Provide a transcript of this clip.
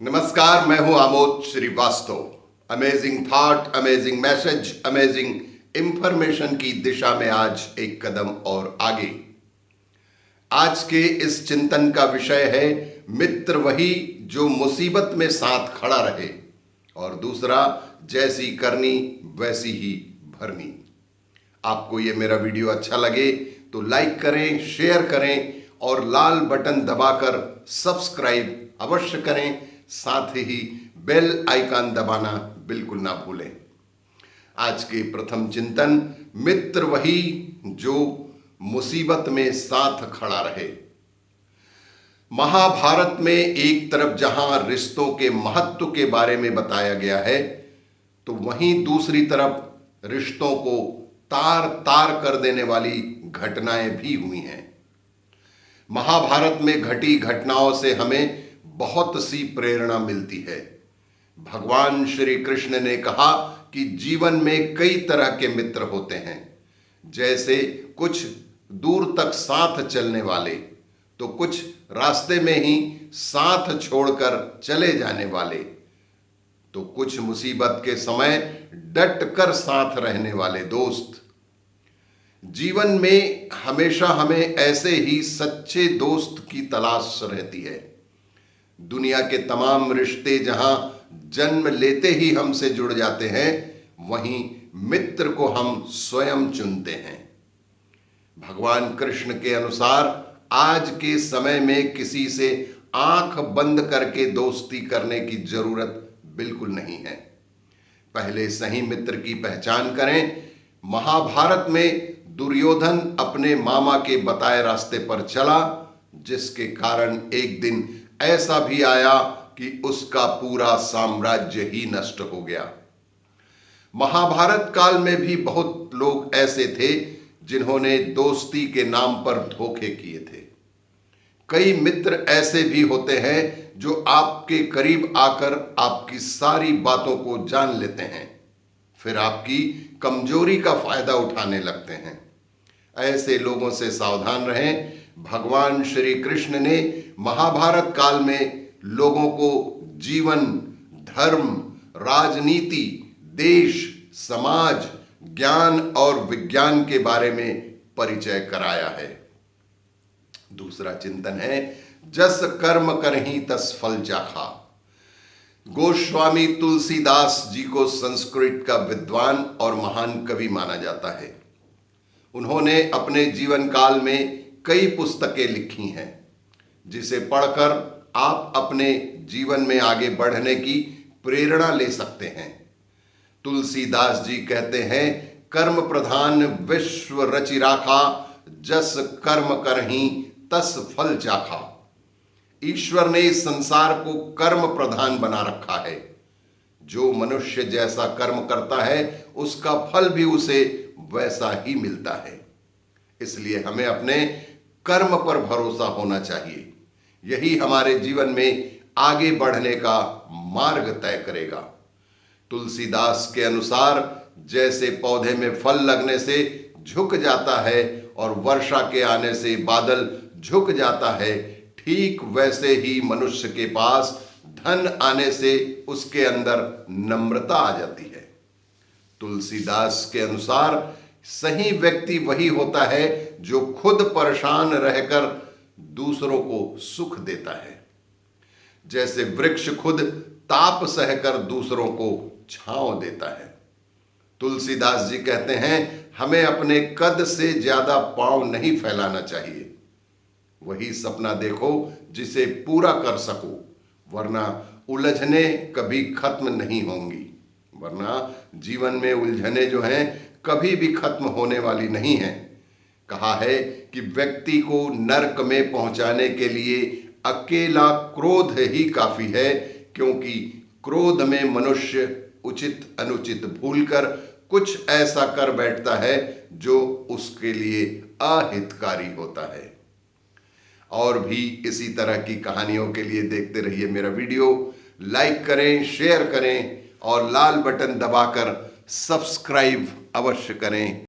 नमस्कार, मैं हूं Amod Shrivastava. Amazing thought, amazing message, amazing information की दिशा में आज एक कदम और आगे। आज के इस चिंतन का विषय है मित्र वही जो मुसीबत में साथ खड़ा रहे, और दूसरा जैसी करनी वैसी ही भरनी। आपको ये मेरा वीडियो अच्छा लगे तो लाइक करें, शेयर करें और लाल बटन दबाकर सब्सक्राइब अवश्य करें। साथ ही बेल आइकन दबाना बिल्कुल ना भूलें। आज के प्रथम चिंतन, मित्र वही जो मुसीबत में साथ खड़ा रहे। महाभारत में एक तरफ जहां रिश्तों के महत्व के बारे में बताया गया है, तो वहीं दूसरी तरफ रिश्तों को तार तार कर देने वाली घटनाएं भी हुई हैं। महाभारत में घटी घटनाओं से हमें बहुत सी प्रेरणा मिलती है। भगवान श्री कृष्ण ने कहा कि जीवन में कई तरह के मित्र होते हैं, जैसे कुछ दूर तक साथ चलने वाले, तो कुछ रास्ते में ही साथ छोड़कर चले जाने वाले, तो कुछ मुसीबत के समय डट कर साथ रहने वाले दोस्त। जीवन में हमेशा हमें ऐसे ही सच्चे दोस्त की तलाश रहती है। दुनिया के तमाम रिश्ते जहां जन्म लेते ही हमसे जुड़ जाते हैं, वहीं मित्र को हम स्वयं चुनते हैं। भगवान कृष्ण के अनुसार आज के समय में किसी से आंख बंद करके दोस्ती करने की जरूरत बिल्कुल नहीं है। पहले सही मित्र की पहचान करें। महाभारत में दुर्योधन अपने मामा के बताए रास्ते पर चला, जिसके कारण एक दिन ऐसा भी आया कि उसका पूरा साम्राज्य ही नष्ट हो गया। महाभारत काल में भी बहुत लोग ऐसे थे जिन्होंने दोस्ती के नाम पर धोखे किए थे। कई मित्र ऐसे भी होते हैं जो आपके करीब आकर आपकी सारी बातों को जान लेते हैं, फिर आपकी कमजोरी का फायदा उठाने लगते हैं। ऐसे लोगों से सावधान रहें। भगवान श्री कृष्ण ने महाभारत काल में लोगों को जीवन, धर्म, राजनीति, देश, समाज, ज्ञान और विज्ञान के बारे में परिचय कराया है। दूसरा चिंतन है, जस कर्म करहि तस फल चाखा। गोस्वामी तुलसीदास जी को संस्कृत का विद्वान और महान कवि माना जाता है। उन्होंने अपने जीवन काल में कई पुस्तकें लिखी हैं, जिसे पढ़कर आप अपने जीवन में आगे बढ़ने की प्रेरणा ले सकते हैं। तुलसीदास जी कहते हैं, कर्म प्रधान विश्व रचि राखा, जस कर्म करहि तस फल चाखा। ईश्वर ने इस संसार को कर्म प्रधान बना रखा है। जो मनुष्य जैसा कर्म करता है, उसका फल भी उसे वैसा ही मिलता है। इसलिए हमें अपने कर्म पर भरोसा होना चाहिए। यही हमारे जीवन में आगे बढ़ने का मार्ग तय करेगा। तुलसीदास के अनुसार जैसे पौधे में फल लगने से झुक जाता है और वर्षा के आने से बादल झुक जाता है, ठीक वैसे ही मनुष्य के पास धन आने से उसके अंदर नम्रता आ जाती है। तुलसीदास के अनुसार सही व्यक्ति वही होता है जो खुद परेशान रहकर दूसरों को सुख देता है। जैसे वृक्ष खुद ताप सहकर दूसरों को छांव देता है। तुलसीदास जी कहते हैं, हमें अपने कद से ज्यादा पांव नहीं फैलाना चाहिए। वही सपना देखो जिसे पूरा कर सको, वरना उलझने कभी खत्म नहीं होंगी। वरना जीवन में उलझने जो हैं कभी भी खत्म होने वाली नहीं है। कहा है कि व्यक्ति को नरक में पहुंचाने के लिए अकेला क्रोध ही काफी है, क्योंकि क्रोध में मनुष्य उचित अनुचित भूलकर कुछ ऐसा कर बैठता है जो उसके लिए अहितकारी होता है। और भी इसी तरह की कहानियों के लिए देखते रहिए मेरा वीडियो। लाइक करें, शेयर करें और लाल बटन दबाकर सब्सक्राइब अवश्य करें।